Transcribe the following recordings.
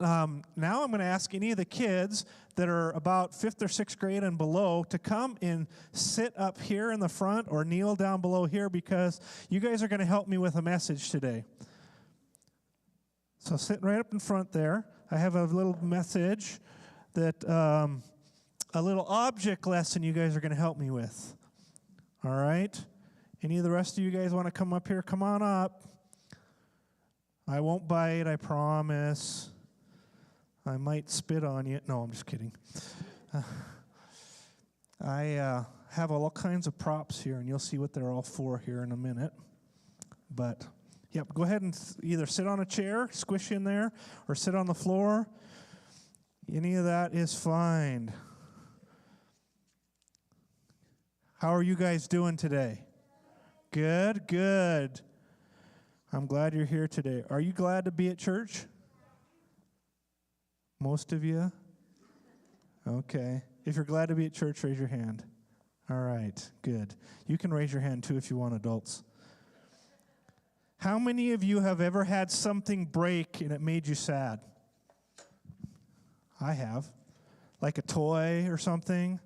now I'm going to ask any of the kids that are about 5th or 6th grade and below to come and sit up here in the front or kneel down below here because you guys are going to help me with a message today. So sitting right up in front there, I have a little message that, a little object lesson you guys are going to help me with. All right? Any of the rest of you guys want to come up here? Come on up. I won't bite, I promise. I might spit on you. No, I'm just kidding. I have all kinds of props here, and you'll see what they're all for here in a minute. But, yep, go ahead and either sit on a chair, squish in there, or sit on the floor. Any of that is fine. How are you guys doing today? Good, good. I'm glad you're here today. Are you glad to be at church? Most of you? Okay. If you're glad to be at church, raise your hand. All right, good. You can raise your hand too if you want, adults. How many of you have ever had something break and it made you sad? I have. Like a toy or something.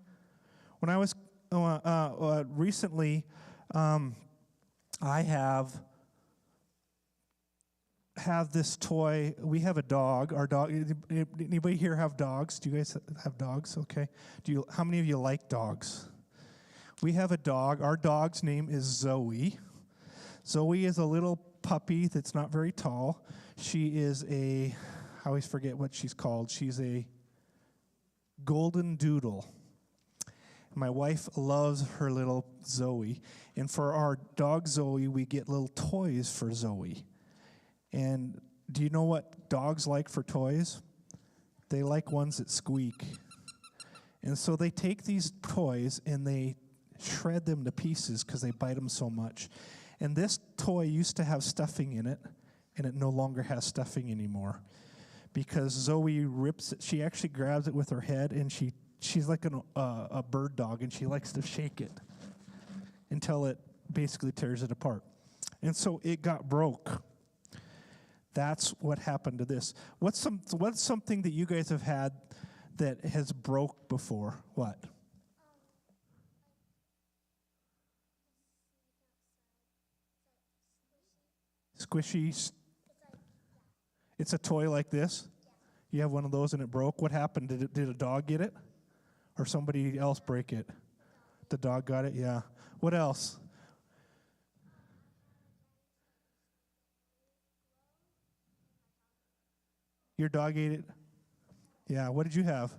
When I was recently, I have this toy. We have a dog. Our dog. Anybody here have dogs? Do you guys have dogs? Okay. How many of you like dogs? We have a dog. Our dog's name is Zoe. Zoe is a little puppy that's not very tall. She is I always forget what she's called. She's a golden doodle. My wife loves her little Zoe. And for our dog Zoe, we get little toys for Zoe. And do you know what dogs like for toys? They like ones that squeak. And so they take these toys and they shred them to pieces because they bite them so much. And this toy used to have stuffing in it, and it no longer has stuffing anymore. Because Zoe rips it. She actually grabs it with her head, and she's like a bird dog, and she likes to shake it until it basically tears it apart. And so it got broke. That's what happened to this. What's something that you guys have had that has broke before? What? Squishy. It's a toy like this? You have one of those and it broke. What happened? Did a dog get it? Or somebody else break it? The dog got it? Yeah. What else? Your dog ate it? Yeah. What did you have?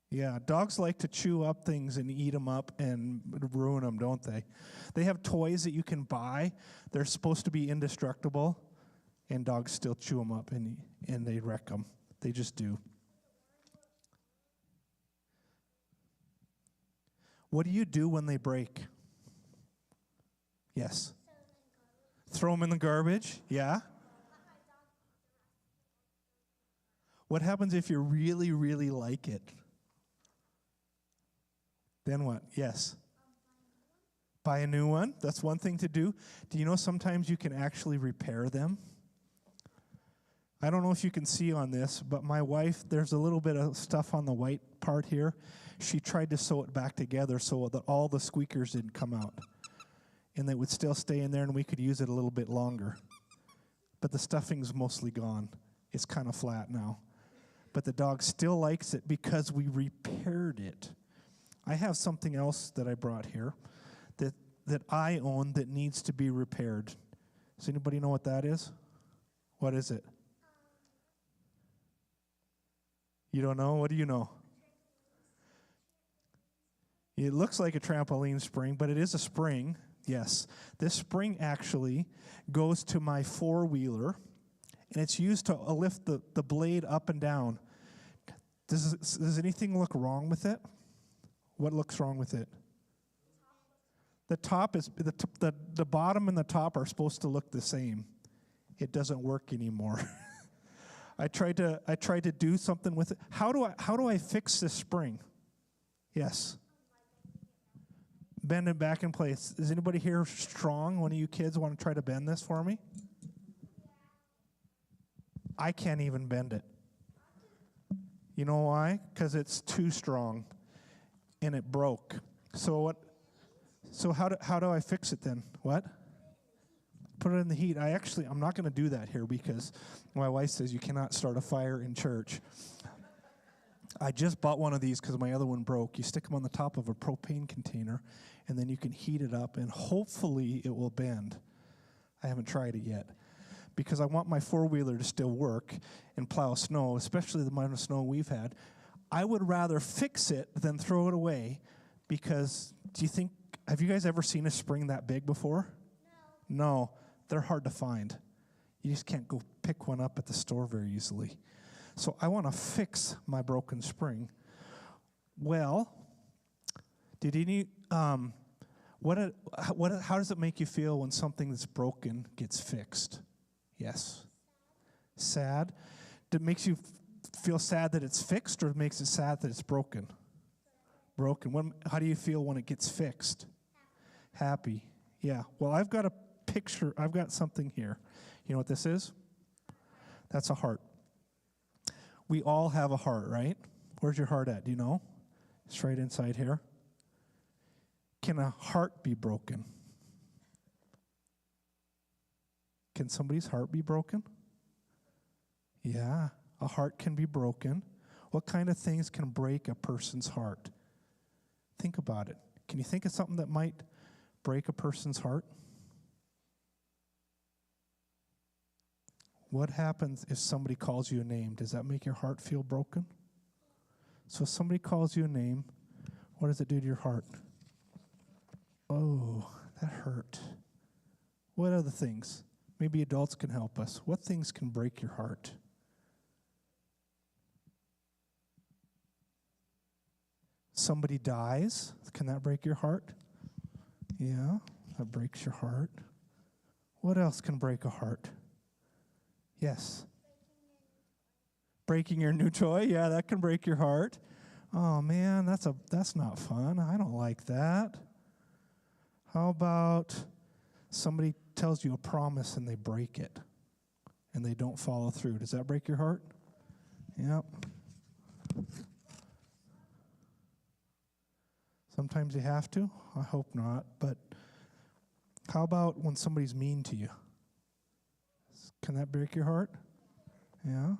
Yeah, dogs like to chew up things and eat them up and ruin them, don't they? They have toys that you can buy. They're supposed to be indestructible, and dogs still chew them up and they wreck them. They just do. What do you do when they break? Yes. Throw them in the garbage? Yeah. What happens if you really, really like it? Then what? Yes. Buy a new one. That's one thing to do. Do you know sometimes you can actually repair them? I don't know if you can see on this, but my wife, there's a little bit of stuff on the white part here. She tried to sew it back together so that all the squeakers didn't come out. And they would still stay in there and we could use it a little bit longer. But the stuffing's mostly gone. It's kind of flat now. But the dog still likes it because we repaired it. I have something else that I brought here that I own that needs to be repaired. Does anybody know what that is? What is it? You don't know? What do you know? It looks like a trampoline spring, but it is a spring. Yes. This spring actually goes to my four-wheeler, and it's used to lift the blade up and down. Does anything look wrong with it? What looks wrong with it? The top is the bottom and the top are supposed to look the same. It doesn't work anymore. I tried to do something with it. How do I fix this spring? Yes. Bend it back in place. Is anybody here strong? One of you kids want to try to bend this for me? I can't even bend it. You know why? Because it's too strong, and it broke. So what? So how do I fix it then? What? Put it in the heat. I'm not going to do that here because my wife says you cannot start a fire in church. I just bought one of these because my other one broke. You stick them on the top of a propane container, and then you can heat it up, and hopefully it will bend. I haven't tried it yet because I want my four-wheeler to still work and plow snow, especially the amount of snow we've had. I would rather fix it than throw it away because have you guys ever seen a spring that big before? No. They're hard to find. You just can't go pick one up at the store very easily. So I want to fix my broken spring. Well, how does it make you feel when something that's broken gets fixed? Yes. Sad? It makes you feel sad that it's fixed, or it makes it sad that it's broken? Broken. How do you feel when it gets fixed? Happy. Yeah. Well, I've got a picture. I've got something here. You know what this is? That's a heart. We all have a heart, right? Where's your heart at? Do you know? It's right inside here. Can a heart be broken? Can somebody's heart be broken? Yeah, a heart can be broken. What kind of things can break a person's heart? Think about it. Can you think of something that might break a person's heart? What happens if somebody calls you a name? Does that make your heart feel broken? So if somebody calls you a name, what does it do to your heart? Oh, that hurt. What other things? Maybe adults can help us. What things can break your heart? Somebody dies. Can that break your heart? Yeah, that breaks your heart. What else can break a heart? Yes. Breaking your new toy? Yeah, that can break your heart. Oh man, that's not fun. I don't like that. How about somebody tells you a promise and they break it and they don't follow through? Does that break your heart? Yep. Sometimes you have to. I hope not. But how about when somebody's mean to you? Can that break your heart? Yeah.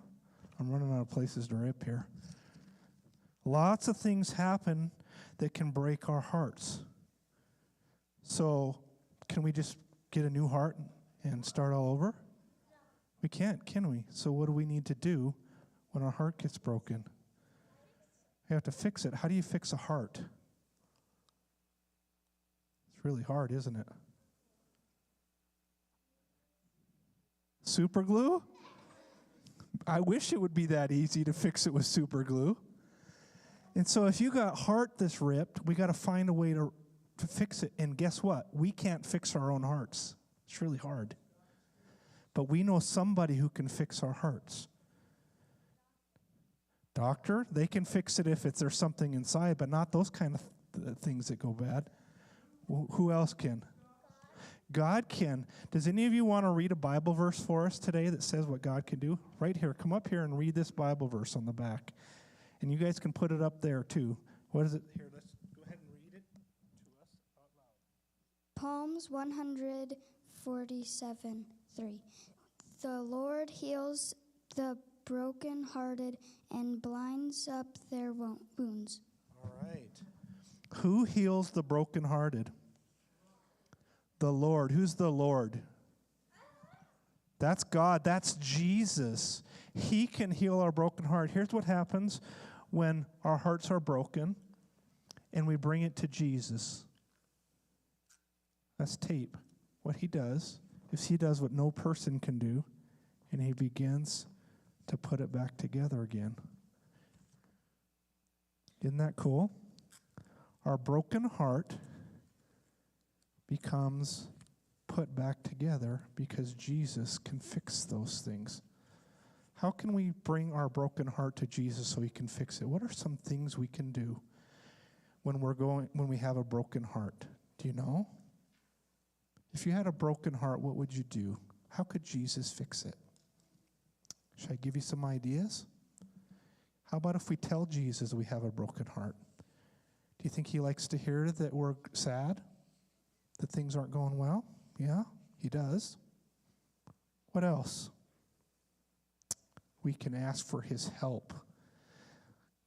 I'm running out of places to rip here. Lots of things happen that can break our hearts. So, can we just get a new heart and start all over? We can't, can we? So what do we need to do when our heart gets broken? We have to fix it. How do you fix a heart? It's really hard, isn't it? Super glue? I wish it would be that easy to fix it with super glue. And so if you got heart that's ripped, we got to find a way to fix it. And guess what? We can't fix our own hearts. It's really hard. But we know somebody who can fix our hearts. Doctor, they can fix it if there's something inside, but not those kind of things that go bad. Who else can? God can. Does any of you want to read a Bible verse for us today that says what God can do? Right here. Come up here and read this Bible verse on the back. And you guys can put it up there too. What is it? Here, let's go ahead and read it to us out loud. Psalms 147:3. The Lord heals the brokenhearted and binds up their wounds. All right. Who heals the brokenhearted? The Lord. Who's the Lord? That's God. That's Jesus. He can heal our broken heart. Here's what happens when our hearts are broken and we bring it to Jesus. That's tape. What he does is he does what no person can do, and he begins to put it back together again. Isn't that cool? Our broken heart becomes put back together because Jesus can fix those things. How can we bring our broken heart to Jesus so he can fix it? What are some things we can do when we have a broken heart? Do you know? If you had a broken heart, what would you do? How could Jesus fix it? Should I give you some ideas? How about if we tell Jesus we have a broken heart? Do you think he likes to hear that we're sad? That things aren't going well? Yeah, he does. What else? We can ask for his help.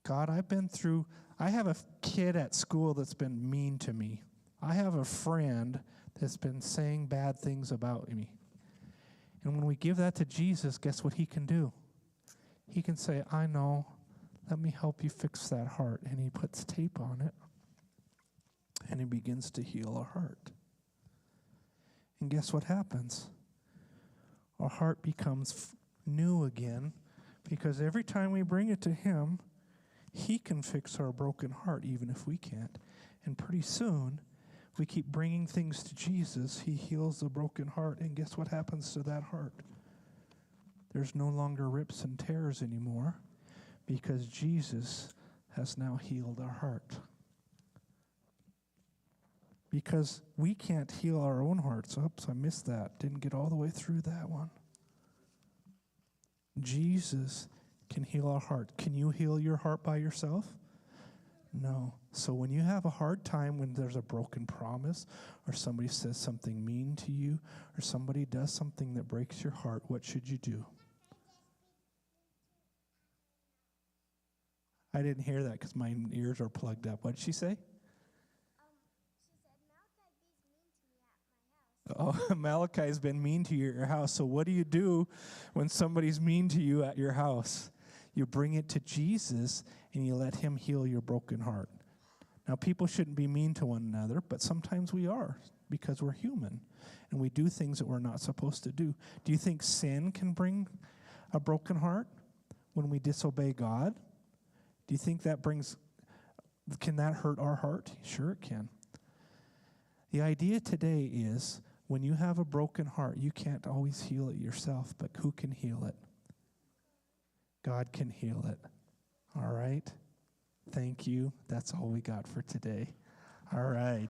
God, I have a kid at school that's been mean to me. I have a friend that's been saying bad things about me. And when we give that to Jesus, guess what he can do? He can say, I know, let me help you fix that heart. And he puts tape on it, and he begins to heal our heart. And guess what happens? Our heart becomes new again, because every time we bring it to him, he can fix our broken heart, even if we can't. And pretty soon, we keep bringing things to Jesus. He heals the broken heart. And guess what happens to that heart? There's no longer rips and tears anymore, because Jesus has now healed our heart. Because we can't heal our own hearts. Oops, I missed that. Didn't get all the way through that one. Jesus can heal our heart. Can you heal your heart by yourself? No. So when you have a hard time, when there's a broken promise, or somebody says something mean to you, or somebody does something that breaks your heart, what should you do? I didn't hear that because my ears are plugged up. What did she say? Oh, Malachi's been mean to you at your house. So what do you do when somebody's mean to you at your house? You bring it to Jesus and you let him heal your broken heart. Now, people shouldn't be mean to one another, but sometimes we are because we're human and we do things that we're not supposed to do. Do you think sin can bring a broken heart when we disobey God? Do you think can that hurt our heart? Sure it can. The idea today is, when you have a broken heart, you can't always heal it yourself, but who can heal it? God can heal it. All right? Thank you. That's all we got for today. All right.